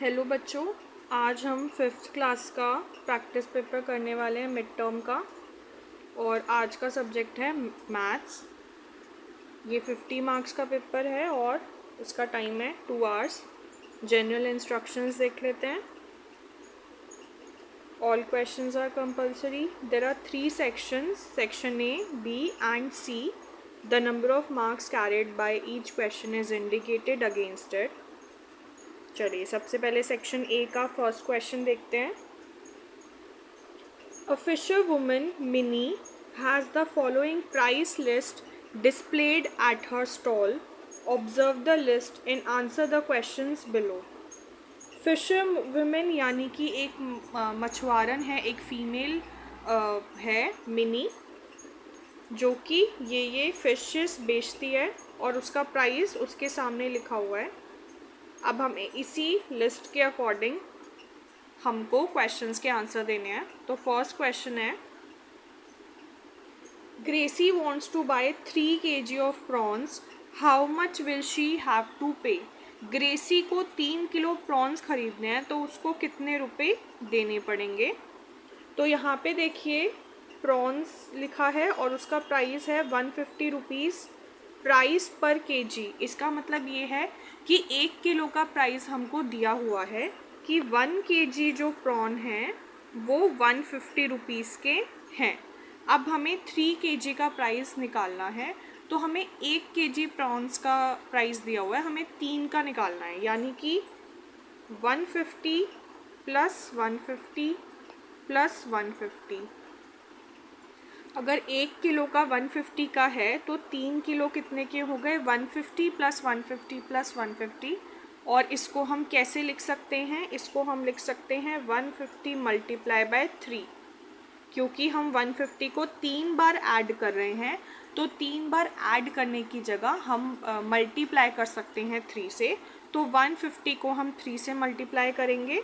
Hello बच्चों, आज हम फिफ्थ क्लास का प्रैक्टिस पेपर करने वाले हैं मिड टर्म का। और आज का सब्जेक्ट है मैथ्स। ये 50 मार्क्स का पेपर है और इसका टाइम है 2 आवर्स। जनरल इंस्ट्रक्शंस देख लेते हैं। All questions are compulsory. There are 3 sections, section A, B and C. The number of marks carried by each question is indicated against it. चलिए सबसे पहले सेक्शन ए का फर्स्ट क्वेश्चन देखते हैं। A fisherwoman Minnie has the following price list displayed at her stall. Observe the list and answer the questions below. फिशरवुमेन यानी कि एक मछुआरन है, एक फीमेल है मिनी, जो कि ये फिशेस बेचती है और उसका प्राइस उसके सामने लिखा हुआ है। अब हमें इसी लिस्ट के अकॉर्डिंग हमको क्वेश्चंस के आंसर देने हैं। तो फर्स्ट क्वेश्चन है, Gracy wants to buy 3 kg of prawns, how much will she have to pay. Gracy को 3 किलो प्रॉन्स खरीदने हैं तो उसको कितने रुपए देने पड़ेंगे। तो यहाँ पे देखिए प्रॉन्स लिखा है और उसका प्राइस है 150 रुपीज़ प्राइस पर केजी। इसका मतलब ये है कि 1 किलो का प्राइस हमको दिया हुआ है कि 1 kg जो प्रॉन है वो 150 रुपीज़ के हैं। अब हमें 3 kg का प्राइस निकालना है, तो हमें 1 kg प्रॉन्स का प्राइस दिया हुआ है, हमें 3 का निकालना है, यानी कि 150 प्लस 150 प्लस 150। अगर 1 किलो का 150 का है तो 3 किलो कितने के हो गए, 150 प्लस 150 प्लस 150। और इसको हम कैसे लिख सकते हैं, इसको हम लिख सकते हैं 150 मल्टीप्लाई बाय 3, क्योंकि हम 150 को 3 बार ऐड कर रहे हैं। तो 3 बार ऐड करने की जगह हम मल्टीप्लाई कर सकते हैं 3 से। तो 150 को हम 3 से मल्टीप्लाई करेंगे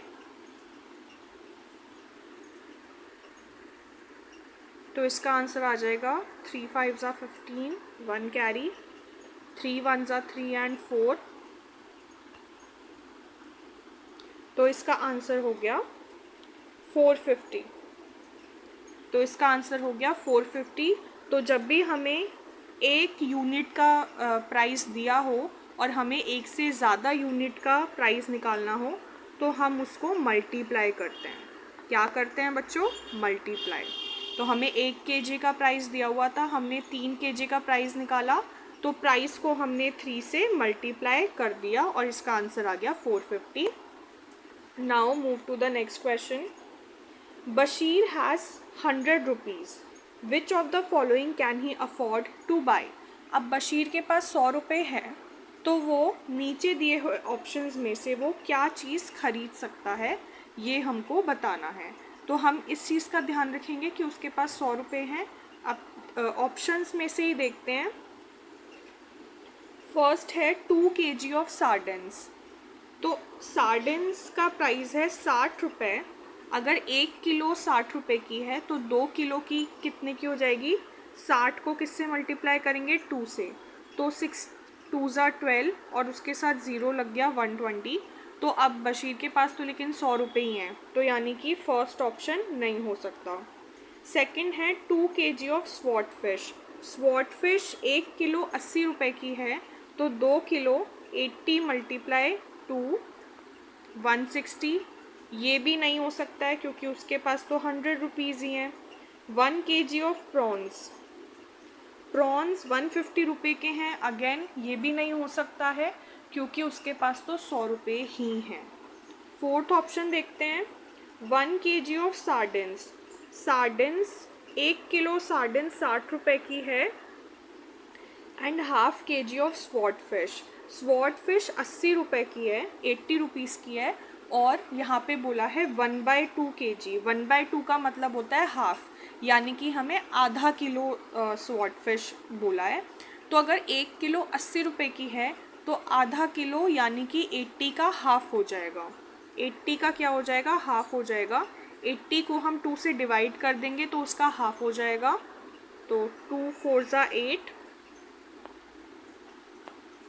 तो इसका आंसर आ जाएगा 3 5 ज़ा 15, 1 कैरी, 3 1 ज़ा 3 एंड 4। तो इसका आंसर हो गया 450। तो इसका आंसर हो गया 450। तो जब भी हमें एक यूनिट का प्राइस दिया हो और हमें एक से ज़्यादा यूनिट का प्राइस निकालना हो तो हम उसको मल्टीप्लाई करते हैं। क्या करते हैं बच्चों, मल्टीप्लाई। तो हमें 1 kg का प्राइस दिया हुआ था, हमने 3 kg का प्राइस निकाला, तो प्राइस को हमने 3 से मल्टीप्लाई कर दिया और इसका आंसर आ गया 450। Now move to the next question. Bashir has 100 rupees. Which of the following can he afford to buy? अब बशीर के पास 100 रुपये है, तो वो नीचे दिए हुए ऑप्शंस में से वो क्या चीज़ खरीद सकता है, ये हमको बताना है। तो हम इस चीज़ का ध्यान रखेंगे कि उसके पास 100 रुपये हैं। अब ऑप्शंस में से ही देखते हैं। फर्स्ट है 2 kg ऑफ सार्डेंस। तो सार्डेंस का प्राइस है 60 रुपये। अगर 1 किलो 60 रुपये की है तो 2 किलो की कितने की हो जाएगी, 60 को किससे मल्टीप्लाई करेंगे, 2 से। तो 6 2 ज़ा 12 और उसके साथ ज़ीरो लग गया 120। तो अब बशीर के पास तो लेकिन 100 रुपये ही हैं, तो यानी कि फर्स्ट ऑप्शन नहीं हो सकता। सेकंड है 2 kg of swat fish. Swat fish 1 kilo 80 रुपये की है, तो 2 किलो 80 मल्टीप्लाई 2 160। ये भी नहीं हो सकता है क्योंकि उसके पास तो 100 रुपीज़ ही हैं। 1 kg ऑफ प्रॉन्स, प्रॉन्स 150 रुपये के हैं, अगेन ये भी नहीं हो सकता है क्योंकि उसके पास तो 100 रुपये ही हैं। फोर्थ ऑप्शन देखते हैं, 1 kg of sardines. Sardines 1 kilo sardines 60 रुपये की है and half kg of swat fish. Swat fish 80 रुपये की है, 80 रुपीज़ की है, और यहाँ पे बोला है 1/2 kg। 1/2 का मतलब होता है हाफ, यानी कि हमें आधा किलो स्वॉट फिश बोला है। तो अगर 1 किलो 80 रुपये की है तो आधा किलो यानी कि 80 का हाफ हो जाएगा। 80 का क्या हो जाएगा, हाफ हो जाएगा। 80 को हम 2 से डिवाइड कर देंगे तो उसका हाफ हो जाएगा। तो 2 4 ज़ा 8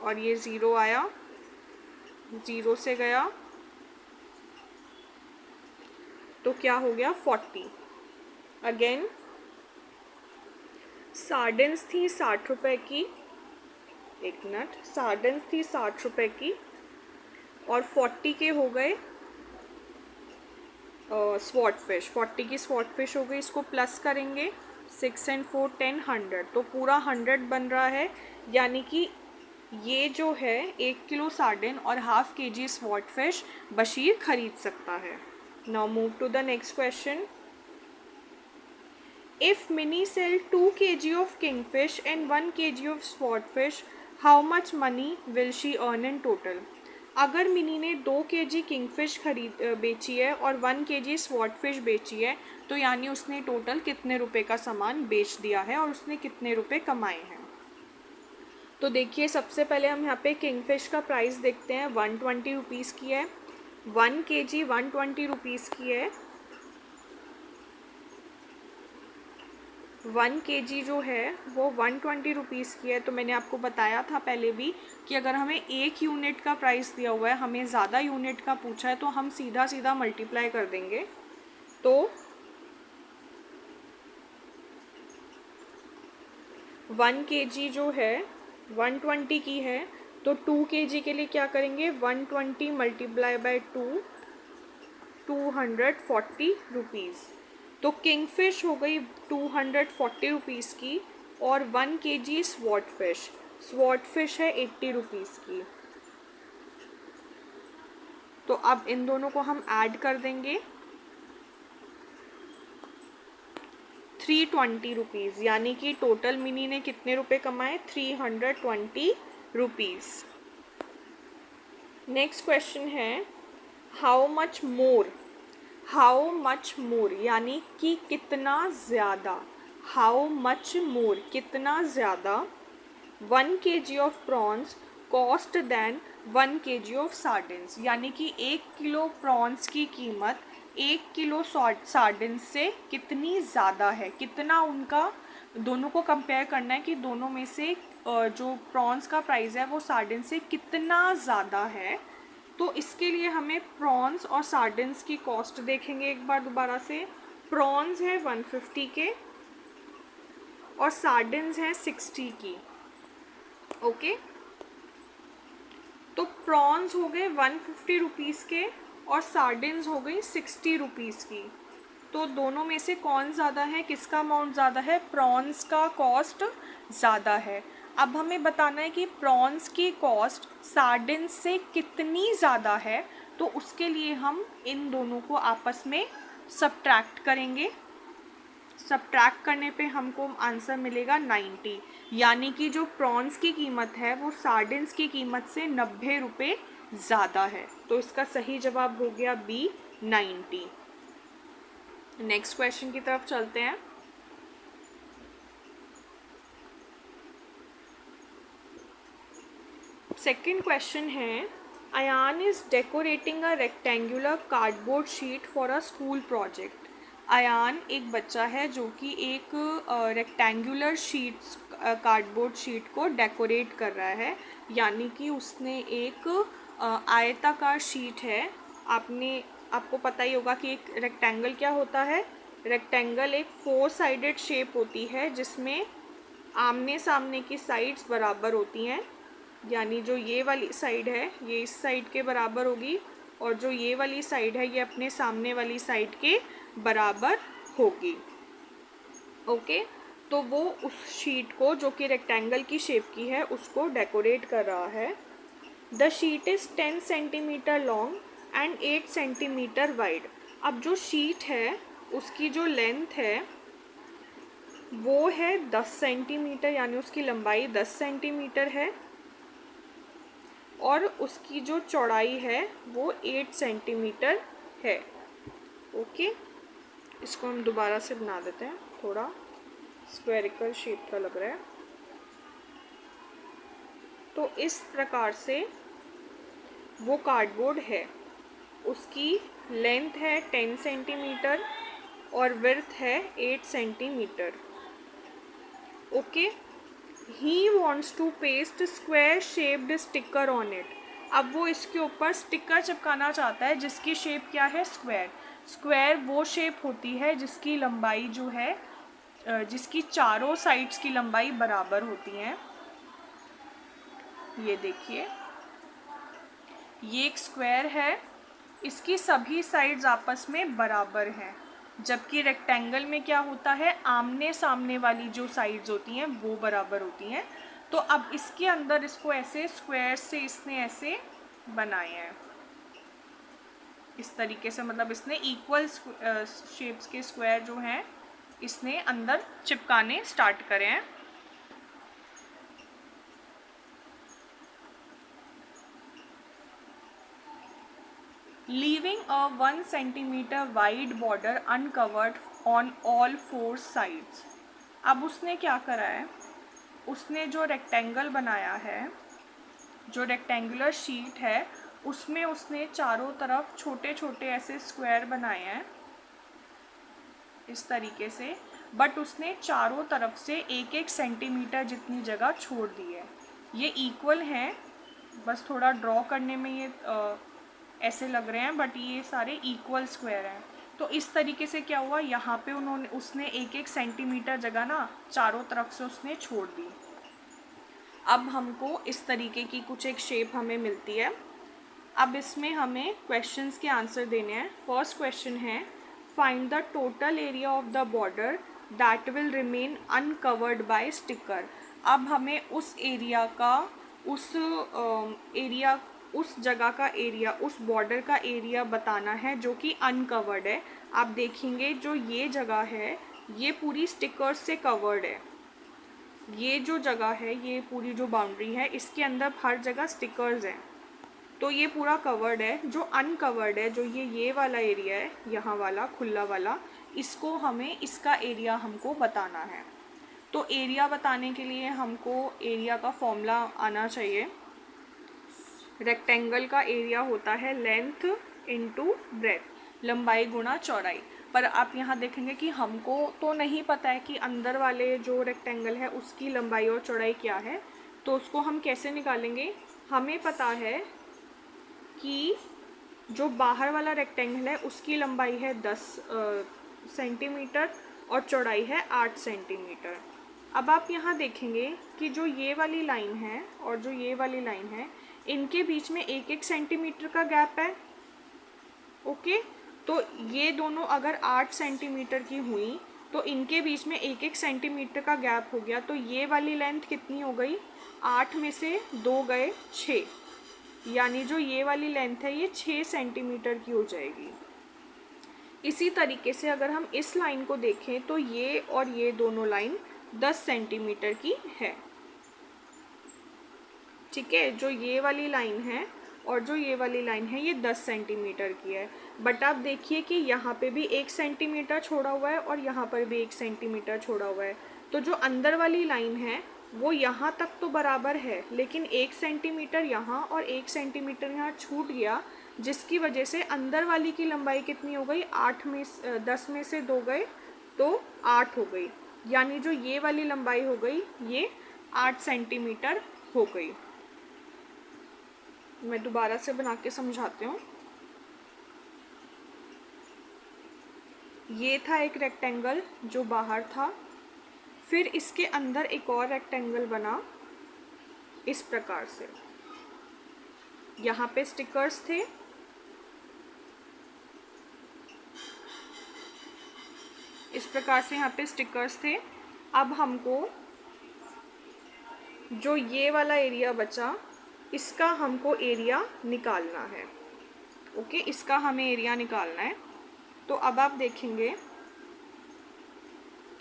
और ये ज़ीरो आया, ज़ीरो से गया तो क्या हो गया 40। अगेन सार्डिन्स थी 60 रुपए की, एक मिनट, सार्डिन्स थी 60 रुपए की और 40 के हो गए स्वॉट फिश, 40 की स्वॉट फिश हो गई। इसको प्लस करेंगे 6 and 4 10 100, तो पूरा 100 बन रहा है। यानी कि ये जो है 1 किलो सार्डिन और half kg sword fish Bashir खरीद सकता है। Now move to the next question. If Mini sell 2 kg of kingfish and 1 kg of swordfish, how much money will she earn in total? अगर मिनी ने 2 kg किंगफिश बेची है और 1 kg स्वॉटफिश बेची है, तो यानी उसने टोटल कितने रुपए का सामान बेच दिया है और उसने कितने रुपए कमाए हैं। तो देखिए सबसे पहले हम यहाँ पे किंगफिश का प्राइस देखते हैं। 120 रुपीज़ की है, 1 kg 120 रुपीज़ की है। 1 kg जो है वो 120 रुपीज़ की है। तो मैंने आपको बताया था पहले भी कि अगर हमें एक यूनिट का प्राइस दिया हुआ है, हमें ज़्यादा यूनिट का पूछा है, तो हम सीधा सीधा मल्टीप्लाई कर देंगे। तो 1 kg जो है 120 की है, तो 2 kg के लिए क्या करेंगे, 120 मल्टीप्लाई बाय 2, 240 रुपीज़। तो किंगफिश हो गई 240 रुपीज़ की और 1 kg स्वॉट फिश है 80 रुपीज़ की। तो अब इन दोनों को हम ऐड कर देंगे 320 रुपीज़, यानी कि टोटल मिनी ने कितने रुपए कमाए, 320 रुपीज़। नेक्स्ट क्वेश्चन है हाउ मच मोर यानी कि कितना ज़्यादा, हाउ मच मोर कितना ज़्यादा 1 kg of prawns cost than 1 kg of sardines, यानी कि 1 किलो प्रॉन्स की कीमत 1 किलो सार्डिन से कितनी ज़्यादा है। कितना उनका, दोनों को कंपेयर करना है कि दोनों में से जो प्रॉन्स का प्राइस है वो सार्डिन से कितना ज़्यादा है। तो इसके लिए हमें प्रॉन्स और सार्डिन्स की कॉस्ट देखेंगे एक बार दोबारा से। प्रॉन्स है 150 के और सार्डिन्स है 60 की। ओके, तो प्रॉन्स हो गए 150 रुपीज़ के और सार्डिन्स हो गई 60 रुपीज़ की। तो दोनों में से कौन ज़्यादा है, किसका अमाउंट ज़्यादा है, प्रॉन्स का कॉस्ट ज़्यादा है। अब हमें बताना है कि प्रॉन्स की कॉस्ट सार्डिन से कितनी ज़्यादा है। तो उसके लिए हम इन दोनों को आपस में सब्ट्रैक्ट करेंगे। सब्ट्रैक्ट करने पे हमको आंसर मिलेगा 90, यानी कि जो प्रॉन्स की कीमत है वो सार्डिन्स की कीमत से 90 रुपये ज़्यादा है। तो इसका सही जवाब हो गया बी 90। नेक्स्ट क्वेश्चन की तरफ चलते हैं। सेकंड क्वेश्चन है Ayaan is decorating a rectangular cardboard sheet for a school project. Ayaan एक बच्चा है जो कि एक रेक्टेंगुलर शीट्स कार्डबोर्ड शीट को डेकोरेट कर रहा है, यानी कि उसने एक आयताकार शीट है। आपको पता ही होगा कि एक रेक्टेंगल क्या होता है। रेक्टेंगल एक 4 साइडेड शेप होती है जिसमें आमने सामने की साइड्स बराबर होती हैं, यानी जो ये वाली साइड है ये इस साइड के बराबर होगी और जो ये वाली साइड है ये अपने सामने वाली साइड के बराबर होगी। ओके, तो वो उस शीट को जो कि रेक्टेंगल की शेप की है उसको डेकोरेट कर रहा है। The sheet is 10 centimetre long and 8 centimetre wide. अब जो शीट है उसकी जो लेंथ है वो है 10 सेंटीमीटर, यानी उसकी लंबाई 10 सेंटीमीटर है और उसकी जो चौड़ाई है वो 8 सेंटीमीटर है। ओके, इसको हम दोबारा से बना देते हैं, थोड़ा स्क्वेरिकल शेप का लग रहा है। तो इस प्रकार से वो कार्डबोर्ड है, उसकी लेंथ है 10 सेंटीमीटर और विड्थ है 8 centimetre. Okay, he wants to paste square shaped sticker on it. अब वो इसके ऊपर स्टिकर चिपकाना चाहता है जिसकी शेप क्या है, स्क्वायर। स्क्वायर वो शेप होती है जिसकी लंबाई जो है जिसकी चारों साइड्स की लंबाई बराबर होती हैं। ये देखिए, ये एक स्क्वायर है, इसकी सभी साइड्स आपस में बराबर हैं, जबकि रेक्टेंगल में क्या होता है, आमने सामने वाली जो साइड्स होती हैं वो बराबर होती हैं। तो अब इसके अंदर इसको ऐसे स्क्वायर से इसने ऐसे बनाए हैं, इस तरीके से, मतलब इसने इक्वल शेप्स के स्क्वायर जो हैं इसने अंदर चिपकाने स्टार्ट करे हैं। Leaving a 1 centimeter wide border uncovered on all 4 sides। अब उसने क्या करा है, उसने जो रेक्टेंगल बनाया है, जो रेक्टेंगुलर शीट है, उसमें उसने चारों तरफ छोटे छोटे ऐसे स्क्वायर बनाए हैं इस तरीके से, बट उसने चारों तरफ से 1-1 सेंटीमीटर जितनी जगह छोड़ दी है। ये इक्वल हैं, बस थोड़ा ड्रॉ करने में ये ऐसे लग रहे हैं, बट ये सारे इक्वल स्क्वायर हैं। तो इस तरीके से क्या हुआ, यहाँ पे उसने 1-1 सेंटीमीटर जगह ना चारों तरफ से उसने छोड़ दी। अब हमको इस तरीके की कुछ एक शेप हमें मिलती है। अब इसमें हमें क्वेश्चंस के आंसर देने हैं। फर्स्ट क्वेश्चन है, find the total area of the border that will remain uncovered by sticker. अब हमें उस एरिया का, उस जगह का एरिया, उस बॉर्डर का एरिया बताना है जो कि अनकवर्ड है। आप देखेंगे जो ये जगह है ये पूरी स्टिकर्स से कवर्ड है। ये जो जगह है, ये पूरी जो बाउंड्री है, इसके अंदर हर जगह स्टिकर्स हैं, तो ये पूरा कवर्ड है। जो अनकवर्ड है, जो ये वाला एरिया है, यहाँ वाला खुला वाला, इसको हमें, इसका एरिया हमको बताना है। तो एरिया बताने के लिए हमको एरिया का फॉर्मूला आना चाहिए। रेक्टेंगल का एरिया होता है लेंथ इनटू ब्रेथ, लंबाई गुणा चौड़ाई। पर आप यहाँ देखेंगे कि हमको तो नहीं पता है कि अंदर वाले जो रेक्टेंगल है उसकी लंबाई और चौड़ाई क्या है, तो उसको हम कैसे निकालेंगे। हमें पता है कि जो बाहर वाला रेक्टेंगल है उसकी लंबाई है 10 सेंटीमीटर और चौड़ाई है 8 सेंटीमीटर। अब आप यहाँ देखेंगे कि जो ये वाली लाइन है और जो ये वाली लाइन है, इनके बीच में 1-1 सेंटीमीटर का गैप है। ओके, तो ये दोनों अगर 8 सेंटीमीटर की हुई तो इनके बीच में 1-1 सेंटीमीटर का गैप हो गया, तो ये वाली लेंथ कितनी हो गई, 8 में से 2 गए 6, यानी जो ये वाली लेंथ है ये 6 सेंटीमीटर की हो जाएगी। इसी तरीके से अगर हम इस लाइन को देखें तो ये और ये दोनों लाइन 10 सेंटीमीटर की है। ठीक है, जो ये वाली लाइन है और जो ये वाली लाइन है ये 10 सेंटीमीटर की है। बट आप देखिए कि यहाँ पे भी 1 सेंटीमीटर छोड़ा हुआ है और यहाँ पर भी 1 सेंटीमीटर छोड़ा हुआ है। तो जो अंदर वाली लाइन है वो यहाँ तक तो बराबर है, लेकिन 1 सेंटीमीटर यहाँ और 1 सेंटीमीटर यहाँ छूट गया, जिसकी वजह से अंदर वाली की लंबाई कितनी हो गई, 10 में से 2 गए तो 8 हो गई, यानी जो ये वाली लंबाई हो गई ये 8 सेंटीमीटर हो गई। मैं दोबारा से बना के समझाती हूँ। ये था एक रेक्टेंगल जो बाहर था, फिर इसके अंदर एक और रेक्टेंगल बना इस प्रकार से। यहाँ पे स्टिकर्स थे, इस प्रकार से यहाँ पे स्टिकर्स थे। अब हमको जो ये वाला एरिया बचा इसका हमको एरिया निकालना है। ओके, इसका हमें एरिया निकालना है। तो अब आप देखेंगे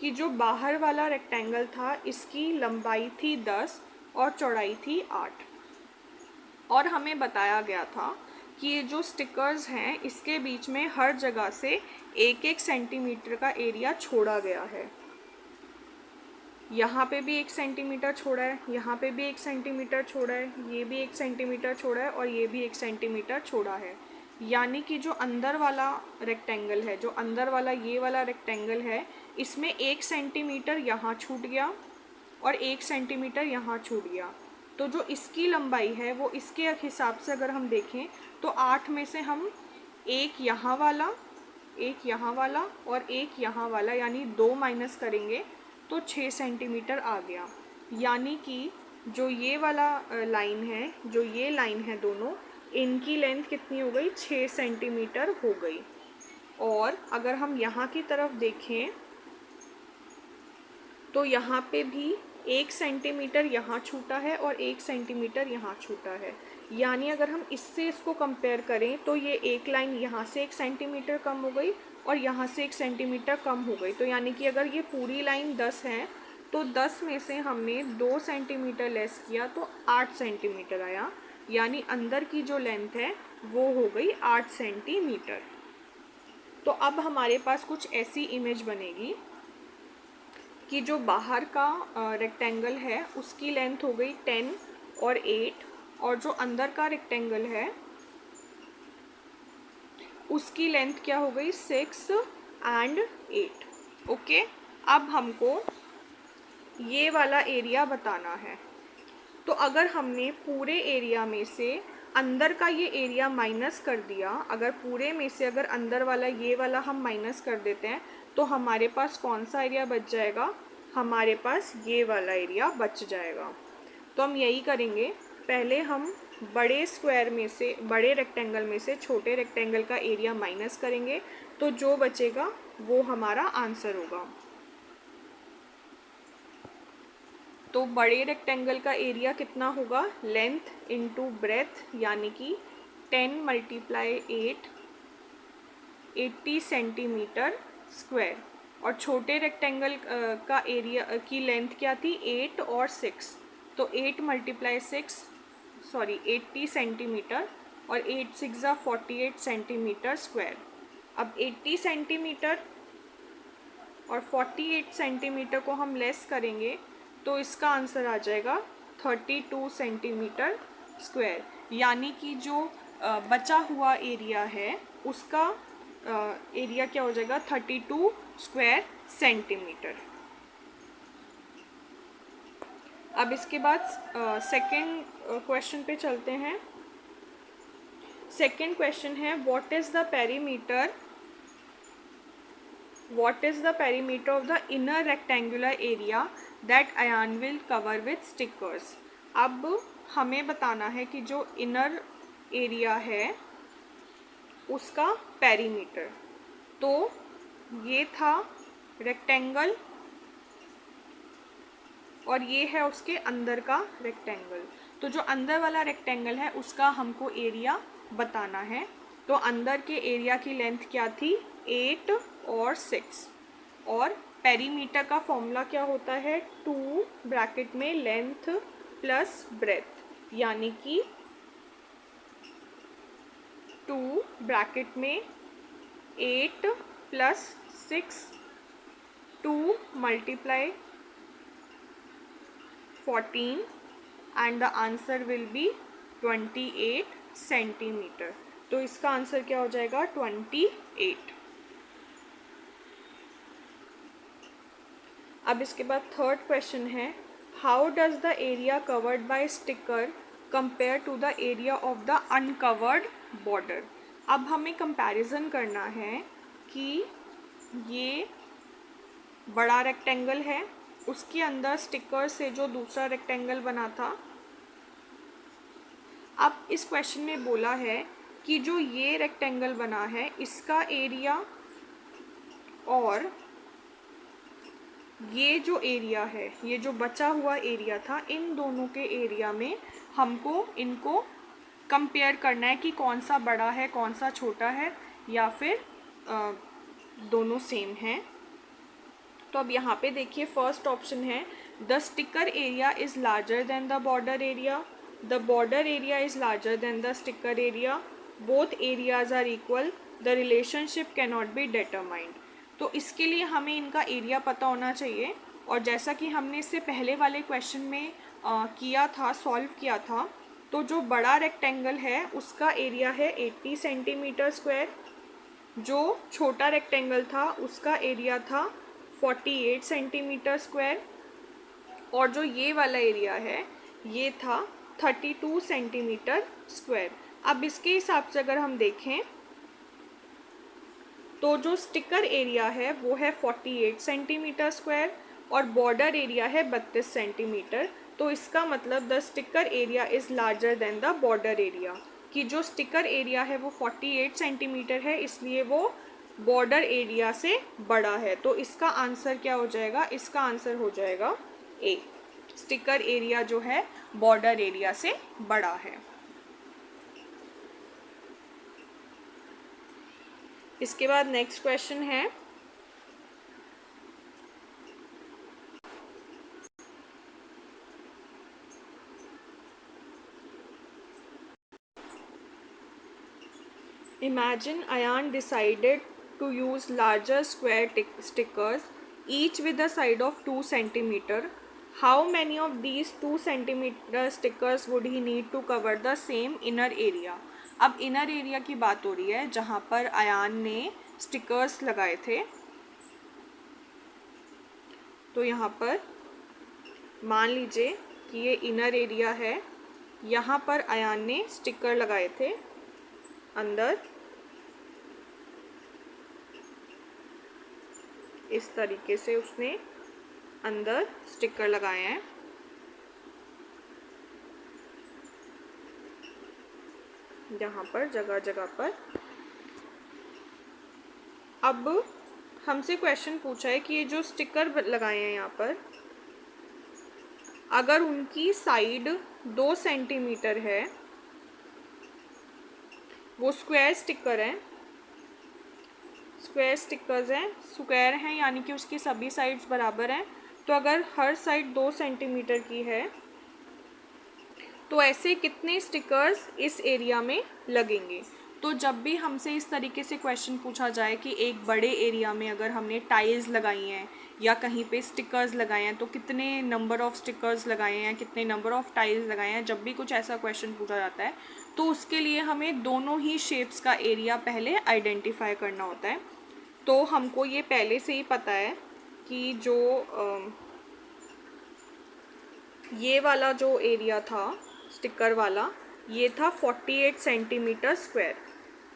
कि जो बाहर वाला रेक्टेंगल था इसकी लंबाई थी 10 और चौड़ाई थी 8, और हमें बताया गया था कि ये जो स्टिकर्स हैं इसके बीच में हर जगह से 1-1 सेंटीमीटर का एरिया छोड़ा गया है। यहाँ पे भी 1 सेंटीमीटर छोड़ा है, यहाँ पे भी 1 सेंटीमीटर छोड़ा है, ये भी 1 सेंटीमीटर छोड़ा है और ये भी 1 सेंटीमीटर छोड़ा है। यानी कि जो अंदर वाला रेक्टेंगल है, जो अंदर वाला ये वाला रेक्टेंगल है, इसमें 1 सेंटीमीटर यहाँ छूट गया और 1 सेंटीमीटर यहाँ छूट गया। तो जो इसकी लंबाई है वो इसके हिसाब से अगर हम देखें तो 8 में से हम 1 यहाँ वाला एक यहाँ वाला और एक यहाँ वाला, यानी 2 माइनस करेंगे तो 6 सेंटीमीटर आ गया। यानी कि जो ये वाला लाइन है, जो ये लाइन है दोनों, इनकी लेंथ कितनी हो गई? 6 सेंटीमीटर हो गई। और अगर हम यहाँ की तरफ देखें तो यहाँ पे भी 1 सेंटीमीटर यहाँ छूटा है और 1 सेंटीमीटर यहाँ छूटा है। यानी अगर हम इससे इसको कंपेयर करें तो ये एक लाइन यहाँ से 1 सेंटीमीटर कम हो गई और यहाँ से 1 सेंटीमीटर कम हो गई। तो यानी कि अगर ये पूरी लाइन 10 है तो 10 में से हमने 2 सेंटीमीटर लेस किया तो 8 सेंटीमीटर आया। यानी अंदर की जो लेंथ है वो हो गई 8 सेंटीमीटर। तो अब हमारे पास कुछ ऐसी इमेज बनेगी कि जो बाहर का रेक्टेंगल है उसकी लेंथ हो गई 10 और 8, और जो अंदर का रेक्टेंगल है उसकी लेंथ क्या हो गई? 6 एंड 8। ओके, अब हमको ये वाला एरिया बताना है। तो अगर हमने पूरे एरिया में से अंदर का ये एरिया माइनस कर दिया, अगर पूरे में से अगर अंदर वाला ये वाला हम माइनस कर देते हैं तो हमारे पास कौन सा एरिया बच जाएगा? हमारे पास ये वाला एरिया बच जाएगा। तो हम यही करेंगे, पहले हम बड़े स्क्वायर में से, बड़े रेक्टेंगल में से छोटे रेक्टेंगल का एरिया माइनस करेंगे तो जो बचेगा वो हमारा आंसर होगा। तो बड़े रेक्टेंगल का एरिया कितना होगा? लेंथ इंटू ब्रेथ, यानी कि 10 मल्टीप्लाई 8, 80 सेंटीमीटर स्क्वायर। और छोटे रेक्टेंगल का एरिया की लेंथ क्या थी? 8 और 6, तो 8 मल्टीप्लाई 6, सॉरी 80 सेंटीमीटर, और 8 6 48 सेंटीमीटर स्क्वायर। अब 80 सेंटीमीटर और 48 सेंटीमीटर को हम लेस करेंगे तो इसका आंसर आ जाएगा 32 सेंटीमीटर स्क्वायर। यानी कि जो बचा हुआ एरिया है उसका एरिया क्या हो जाएगा? 32 स्क्वायर सेंटीमीटर। अब इसके बाद सेकंड क्वेश्चन पे चलते हैं। सेकंड क्वेश्चन है, what is the perimeter of the inner rectangular area that Ayan will cover with stickers। अब हमें बताना है कि जो इनर एरिया है उसका पेरीमीटर। तो ये था रेक्टेंगल और ये है उसके अंदर का रेक्टेंगल। तो जो अंदर वाला रेक्टेंगल है उसका हमको एरिया बताना है। तो अंदर के एरिया की लेंथ क्या थी? 8 और 6। और पेरीमीटर का फॉर्मूला क्या होता है? 2 ब्रैकेट में लेंथ प्लस ब्रेथ, यानी कि 2 ब्रैकेट में 8 plus 6, 2 multiply 14 and the answer will be 28 centimetre. तो इसका आंसर क्या हो जाएगा? 28। अब इसके बाद थर्ड क्वेश्चन है, how does the area covered by sticker compare to the area of the uncovered border. अब हमें कंपैरिजन करना है कि ये बड़ा रेक्टेंगल है, उसके अंदर स्टिकर से जो दूसरा रेक्टेंगल बना था। अब इस क्वेश्चन में बोला है कि जो ये रेक्टेंगल बना है इसका एरिया और ये जो एरिया है, ये जो बचा हुआ एरिया था, इन दोनों के एरिया में हमको इनको कंपेयर करना है कि कौन सा बड़ा है कौन सा छोटा है, या फिर दोनों सेम हैं। तो अब यहाँ पे देखिए, फर्स्ट ऑप्शन है the sticker area is larger than the border area, the border area is larger than the sticker area, both areas are equal, the relationship can not be determined. तो इसके लिए हमें इनका एरिया पता होना चाहिए। और जैसा कि हमने इससे पहले वाले क्वेश्चन में किया था, सॉल्व किया था, तो जो बड़ा रेक्टेंगल है उसका एरिया है 80 सेंटीमीटर स्क्वायर, जो छोटा रेक्टेंगल था उसका एरिया था 48 सेंटीमीटर स्क्वायर, और जो ये वाला एरिया है ये था 32 सेंटीमीटर स्क्वायर। अब इसके हिसाब से अगर हम देखें तो जो स्टिकर एरिया है वो है 48 सेंटीमीटर स्क्वायर और बॉर्डर एरिया है 32 सेंटीमीटर। तो इसका मतलब the sticker area is larger than the border area, कि जो स्टिकर एरिया है वो 48 सेंटीमीटर है, इसलिए वो बॉर्डर एरिया से बड़ा है। तो इसका आंसर क्या हो जाएगा? इसका आंसर हो जाएगा ए, स्टिकर एरिया जो है बॉर्डर एरिया से बड़ा है। इसके बाद नेक्स्ट क्वेश्चन है, imagine Ayan decided to use larger square stickers, each with a side of 2 centimeter. How many of these 2 centimeter stickers would he need to cover the same inner area? अब inner area की बात हो रही है जहाँ पर अयान ने stickers लगाए थे। तो यहाँ पर मान लीजिए कि ये इनर एरिया है, यहाँ पर अयान ने स्टिकर लगाए थे अंदर, इस तरीके से उसने अंदर स्टिकर लगाए हैं। यहाँ पर जगह जगह पर। अब हमसे क्वेश्चन पूछा है कि ये जो स्टिकर लगाए हैं यहाँ पर, अगर उनकी साइड 2 सेंटीमीटर है, वो स्क्वायर स्टिकर है, स्क्वायर स्टिकर्स हैं, स्क्वायर हैं यानी कि उसकी सभी साइड्स बराबर हैं। तो अगर हर साइड 2 सेंटीमीटर की है तो ऐसे कितने स्टिकर्स इस एरिया में लगेंगे? तो जब भी हमसे इस तरीके से क्वेश्चन पूछा जाए कि एक बड़े एरिया में अगर हमने टाइल्स लगाई हैं या कहीं पे स्टिकर्स लगाए हैं तो कितने नंबर ऑफ़ स्टिकर्स लगाए हैं, कितने नंबर ऑफ़ टाइल्स लगाए हैं, जब भी कुछ ऐसा क्वेश्चन पूछा जाता है तो उसके लिए हमें दोनों ही शेप्स का एरिया पहले आइडेंटिफाई करना होता है। तो हमको ये पहले से ही पता है कि जो ये वाला जो एरिया था स्टिकर वाला, ये था 48 सेंटीमीटर स्क्वायर।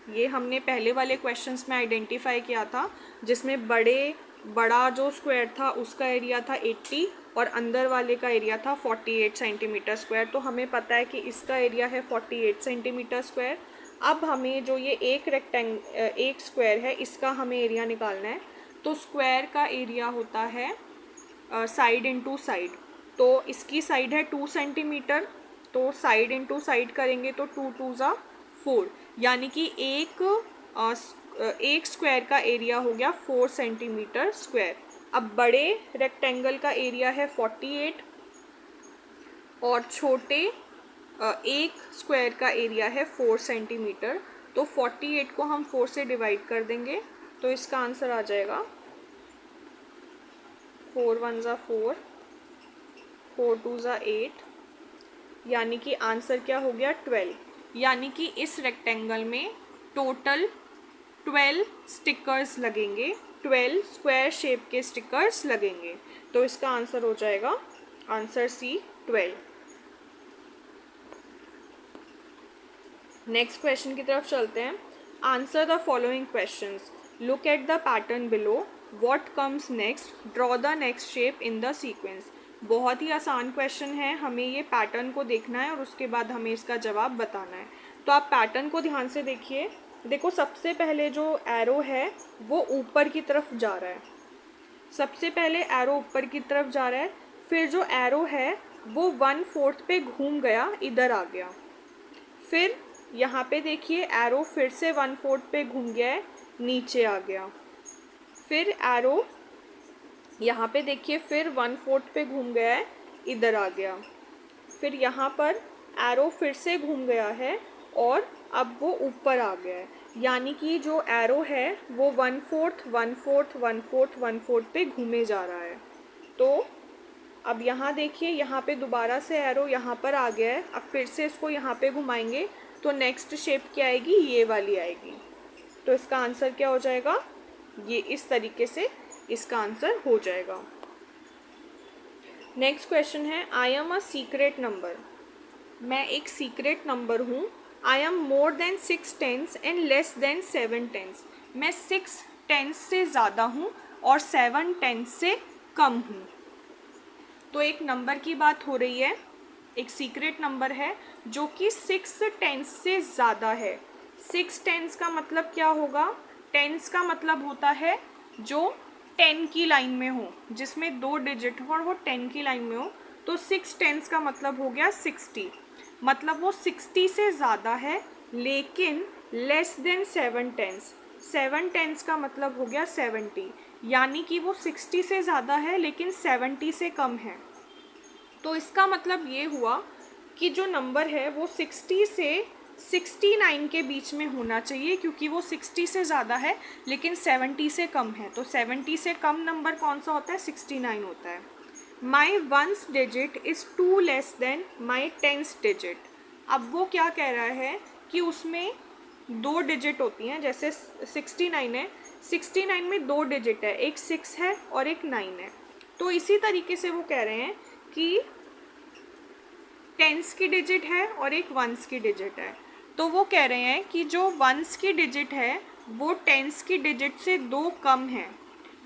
ये हमने पहले वाले क्वेश्चंस में आइडेंटिफाई किया था, जिसमें बड़ा जो स्क्वायर था उसका एरिया था 80 और अंदर वाले का एरिया था 48 सेंटीमीटर स्क्वायर। तो हमें पता है कि इसका एरिया है 48 सेंटीमीटर स्क्वायर। अब हमें जो ये एक स्क्वायर है, इसका हमें एरिया निकालना है। तो स्क्वायर का एरिया होता है साइड इंटू साइड। तो इसकी साइड है 2 सेंटीमीटर, तो साइड इंटू साइड करेंगे तो 2 2 ज़ा 4, यानी कि एक स्क्वायर का एरिया हो गया 4 सेंटीमीटर स्क्वायर। अब बड़े रेक्टेंगल का एरिया है 48 और छोटे एक स्क्वायर का एरिया है 4 सेंटीमीटर। तो 48 को हम 4 से डिवाइड कर देंगे तो इसका आंसर आ जाएगा 4 1 ज़ा 4, 4 2 ज़ा 8, यानी कि आंसर क्या हो गया 12। यानी कि इस रेक्टेंगल में टोटल 12 स्टिकर्स लगेंगे, 12 स्क्वायर शेप के स्टिकर्स लगेंगे। तो इसका आंसर हो जाएगा आंसर सी 12। नेक्स्ट क्वेश्चन की तरफ चलते हैं। Answer the following questions, look at the pattern below, what comes next, draw the next shape in the sequence. बहुत ही आसान क्वेश्चन है, हमें ये पैटर्न को देखना है और उसके बाद हमें इसका जवाब बताना है। तो आप पैटर्न को ध्यान से देखिए। देखो, सबसे पहले जो एरो है वो ऊपर की तरफ जा रहा है, सबसे पहले एरो ऊपर की तरफ जा रहा है। फिर जो एरो है वो 1/4 पे घूम गया, इधर आ गया। फिर यहाँ पे देखिए एरो फिर से 1/4 पे घूम गया है, नीचे आ गया। फिर एरो यहाँ पे देखिए फिर 1/4 पे घूम गया है, इधर आ गया। फिर यहाँ पर एरो फिर से घूम गया है और अब वो ऊपर आ गया है, यानी कि जो एरो है वो 1/4 1/4 1/4 1/4 पे घूमे जा रहा है। तो अब यहाँ देखिए, यहाँ पे दोबारा से एरो यहाँ पर आ गया है। अब फिर से इसको यहाँ पे घुमाएंगे तो नेक्स्ट शेप क्या आएगी, ये वाली आएगी। तो इसका आंसर क्या हो जाएगा, ये इस तरीके से इसका आंसर हो जाएगा। नेक्स्ट क्वेश्चन है, I am a secret number, मैं एक सीक्रेट नंबर हूँ। I am more than 6 tens and less than 7 tens, मैं 6 टेंस से ज़्यादा हूँ और 7 टेंस से कम हूँ। तो एक नंबर की बात हो रही है, एक सीक्रेट नंबर है जो कि 6 टेंस से ज़्यादा है। 6 टेंस का मतलब क्या होगा? टेंस का मतलब होता है जो 10 की लाइन में हो, जिसमें 2 डिजिट हो और वो 10 की लाइन में हो। तो 6 टेंस का मतलब हो गया 60, मतलब वो 60 से ज़्यादा है लेकिन लेस देन 7 टेंस। 7 टेंस का मतलब हो गया 70, यानी कि वो 60 से ज़्यादा है लेकिन 70 से कम है। तो इसका मतलब ये हुआ कि जो नंबर है वो 60 से 69 के बीच में होना चाहिए, क्योंकि वो 60 से ज़्यादा है लेकिन 70 से कम है। तो 70 से कम नंबर कौन सा होता है? 69 होता है। My ones digit is 2 less than my tens digit. अब वो क्या कह रहा है कि उसमें 2 डिजिट होती हैं, जैसे 69 है, 69 में 2 डिजिट है, एक 6 है और एक 9 है। तो इसी तरीके से वो कह रहे हैं कि टेंस की डिजिट है और एक वंस की डिजिट है। तो वो कह रहे हैं कि जो वंस की डिजिट है वो टेंस की डिजिट से 2 कम है।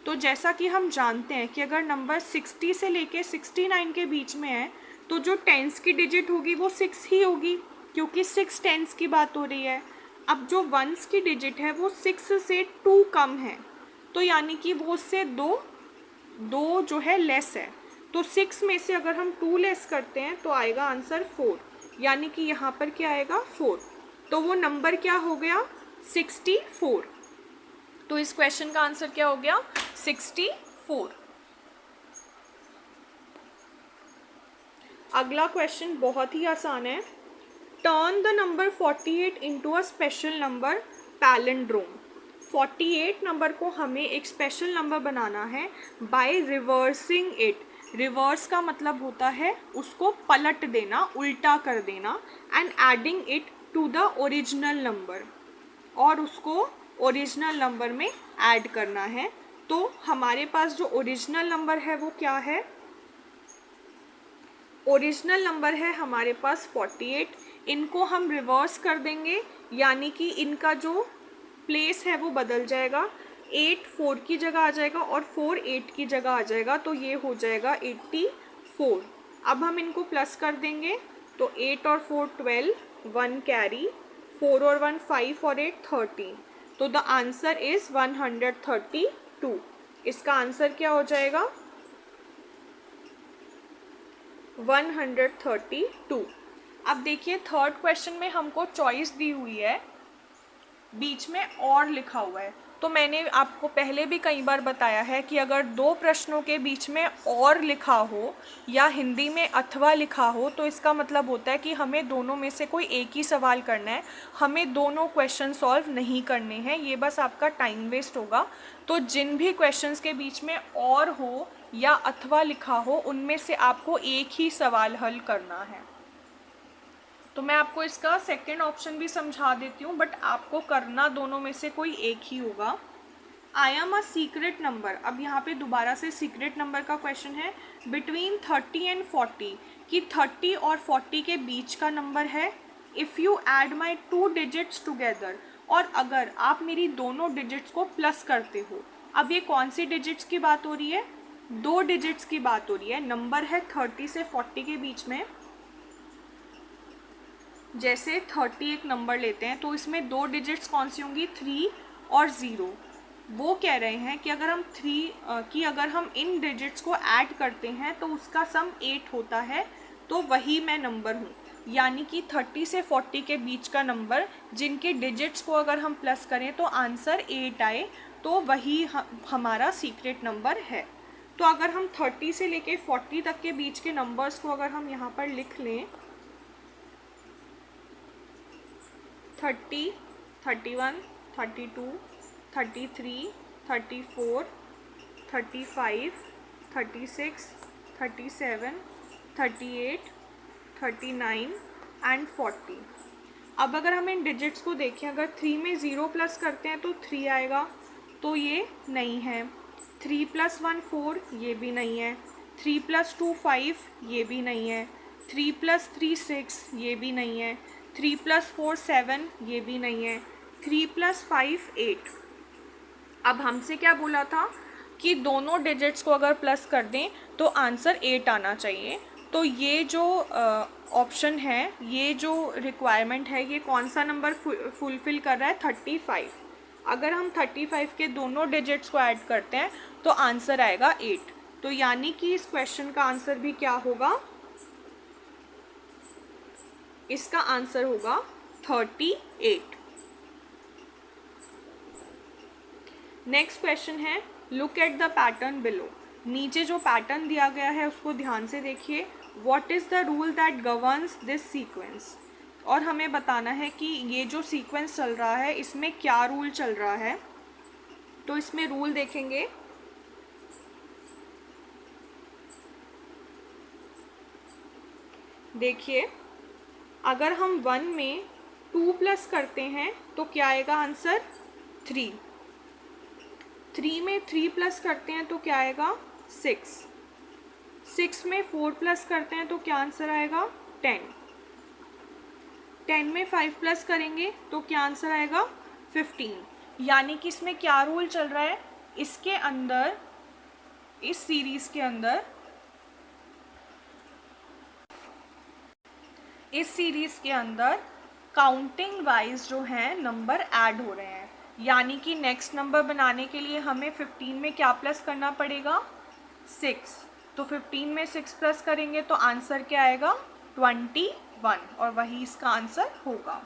तो जैसा कि हम जानते हैं कि अगर नंबर 60 से लेके 69 के बीच में है तो जो टेंस की डिजिट होगी वो 6 ही होगी, क्योंकि 6 टेंस की बात हो रही है। अब जो वंस की डिजिट है वो 6 से 2 कम है, तो यानी कि वो उससे दो जो है लेस है। तो 6 में से अगर हम 2 लेस करते हैं तो आएगा आंसर 4, यानी कि यहाँ पर क्या आएगा? 4। तो वो नंबर क्या हो गया? 64। तो इस क्वेश्चन का आंसर क्या हो गया? 64। अगला क्वेश्चन बहुत ही आसान है। Turn the number 48 into a special number palindrome. 48 number को हमें एक स्पेशल नंबर बनाना है बाय रिवर्सिंग इट। रिवर्स का मतलब होता है उसको पलट देना, उल्टा कर देना, and adding it to the original number, और उसको ओरिजिनल नंबर में ऐड करना है। तो हमारे पास जो ओरिजिनल नंबर है वो क्या है? ओरिजिनल नंबर है हमारे पास 48। इनको हम रिवर्स कर देंगे, यानी कि इनका जो प्लेस है वो बदल जाएगा। 8 4 की जगह आ जाएगा और 4 8 की जगह आ जाएगा, तो ये हो जाएगा 84। अब हम इनको प्लस कर देंगे, तो 8 और 4 12, 1 कैरी, 4 और 1 5 और 8 13। तो द आंसर इज 132। इसका आंसर क्या हो जाएगा? 132। अब देखिए थर्ड क्वेश्चन में हमको चॉइस दी हुई है, बीच में और लिखा हुआ है। तो मैंने आपको पहले भी कई बार बताया है कि अगर 2 प्रश्नों के बीच में और लिखा हो या हिंदी में अथवा लिखा हो तो इसका मतलब होता है कि हमें दोनों में से कोई एक ही सवाल करना है, हमें दोनों क्वेश्चन सॉल्व नहीं करने हैं, ये बस आपका टाइम वेस्ट होगा। तो जिन भी क्वेश्चंस के बीच में और हो या अथवा लिखा हो उनमें से आपको एक ही सवाल हल करना है। तो मैं आपको इसका सेकंड ऑप्शन भी समझा देती हूँ, बट आपको करना दोनों में से कोई एक ही होगा। आई एम अ सीक्रेट नंबर। अब यहाँ पे दोबारा से सीक्रेट नंबर का क्वेश्चन है। बिटवीन 30 एंड 40, कि 30 और 40 के बीच का नंबर है। If you add my 2 digits together, और अगर आप मेरी दोनों डिजिट्स को प्लस करते हो। अब ये कौन सी डिजिट्स की बात हो रही है? 2 डिजिट्स की बात हो रही है। नंबर है 30 से 40 के बीच में। जैसे 30 एक नंबर लेते हैं तो इसमें 2 डिजिट्स कौन सी होंगी? 3 और 0। वो कह रहे हैं कि अगर हम इन डिजिट्स को ऐड करते हैं तो उसका सम 8 होता है, तो वही मैं नंबर हूँ। यानी कि 30 से 40 के बीच का नंबर जिनके डिजिट्स को अगर हम प्लस करें तो आंसर 8 आए, तो वही हमारा सीक्रेट नंबर है। तो अगर हम 30 से लेके 40 तक के बीच के नंबर्स को अगर हम यहाँ पर लिख लें, 30, 31, 32, 33, 34, 35, 36, 37, 38, 39 एंड 40। अब अगर हम इन डिजिट्स को देखें, अगर 3 में 0 प्लस करते हैं तो 3 आएगा, तो ये नहीं है। 3 + 1 4, ये भी नहीं है। 3 + 2 5, ये भी नहीं है। 3 + 3 6, ये भी नहीं है। 3 + 4 7, ये भी नहीं है। 3 + 5 8। अब हमसे क्या बोला था कि दोनों डिजिट्स को अगर प्लस कर दें तो आंसर 8 आना चाहिए। तो ये जो ऑप्शन है, ये जो रिक्वायरमेंट है, ये कौन सा नंबर फुलफ़िल कर रहा है? 35। अगर हम 35 के दोनों डिजिट्स को ऐड करते हैं तो आंसर आएगा 8। तो यानी कि इस क्वेश्चन का आंसर भी क्या होगा? इसका आंसर होगा 38। नेक्स्ट क्वेश्चन है, look at the pattern below. नीचे जो पैटर्न दिया गया है उसको ध्यान से देखिए। What is the rule that governs this sequence? और हमें बताना है कि ये जो सीक्वेंस चल रहा है इसमें क्या रूल चल रहा है। तो इसमें रूल देखेंगे, देखिए अगर हम 1 में 2 प्लस करते हैं तो क्या आएगा आंसर? 3। 3 में 3 प्लस करते हैं तो क्या आएगा? 6। 6 में 4 प्लस करते हैं तो क्या आंसर आएगा? 10। 10 में 5 प्लस करेंगे तो क्या आंसर आएगा? 15। यानी कि इसमें क्या रूल चल रहा है? इसके अंदर, इस सीरीज के अंदर, इस सीरीज के अंदर काउंटिंग वाइज जो है नंबर ऐड हो रहे हैं। यानी कि नेक्स्ट नंबर बनाने के लिए हमें 15 में क्या प्लस करना पड़ेगा? 6। तो 15 में 6 प्लस करेंगे तो आंसर क्या आएगा? 21, और वही इसका आंसर होगा।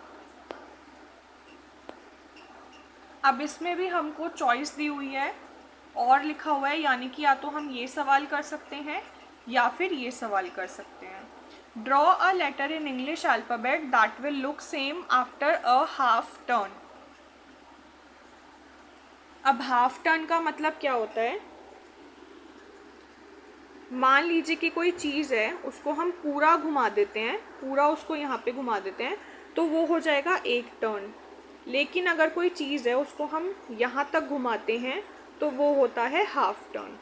अब इसमें भी हमको चॉइस दी हुई है और लिखा हुआ है, यानी कि या तो हम ये सवाल कर सकते हैं या फिर ये सवाल कर सकते हैं। Draw a letter in English alphabet that will look same after a half turn. अब हाफ टर्न का मतलब क्या होता है? मान लीजिए कि कोई चीज़ है, उसको हम पूरा घुमा देते हैं, पूरा उसको यहाँ पे घुमा देते हैं तो वो हो जाएगा एक टर्न। लेकिन अगर कोई चीज़ है उसको हम यहाँ तक घुमाते हैं तो वो होता है हाफ टर्न।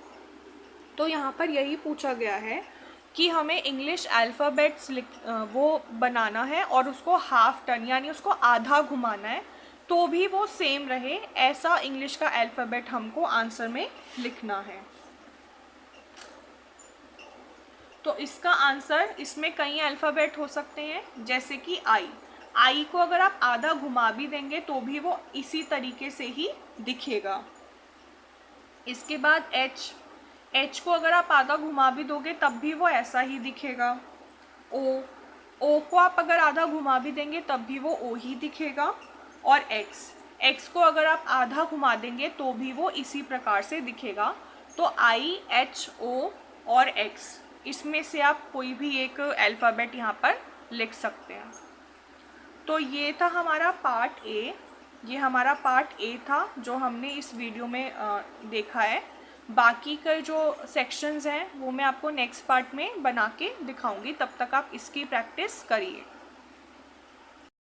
तो यहाँ पर यही पूछा गया है कि हमें इंग्लिश अल्फ़ाबेट्स वो बनाना है और उसको हाफ टर्न यानी उसको आधा घुमाना है तो भी वो सेम रहे, ऐसा इंग्लिश का अल्फ़ाबेट हमको आंसर में लिखना है। तो इसका आंसर, इसमें कई अल्फ़ाबेट हो सकते हैं जैसे कि आई को अगर आप आधा घुमा भी देंगे तो भी वो इसी तरीके से ही दिखेगा। इसके बाद एच को अगर आप आधा घुमा भी दोगे तब भी वो ऐसा ही दिखेगा। ओ को आप अगर आधा घुमा भी देंगे तब भी वो ओ ही दिखेगा। और एक्स को अगर आप आधा घुमा देंगे तो भी वो इसी प्रकार से दिखेगा। तो IHO और एक्स, इसमें से आप कोई भी एक अल्फ़ाबेट यहाँ पर लिख सकते हैं। तो ये था हमारा पार्ट ए, ये हमारा पार्ट ए था जो हमने इस वीडियो में देखा है। बाकी के जो सेक्शंस हैं वो मैं आपको नेक्स्ट पार्ट में बना के दिखाऊंगी, तब तक आप इसकी प्रैक्टिस करिए।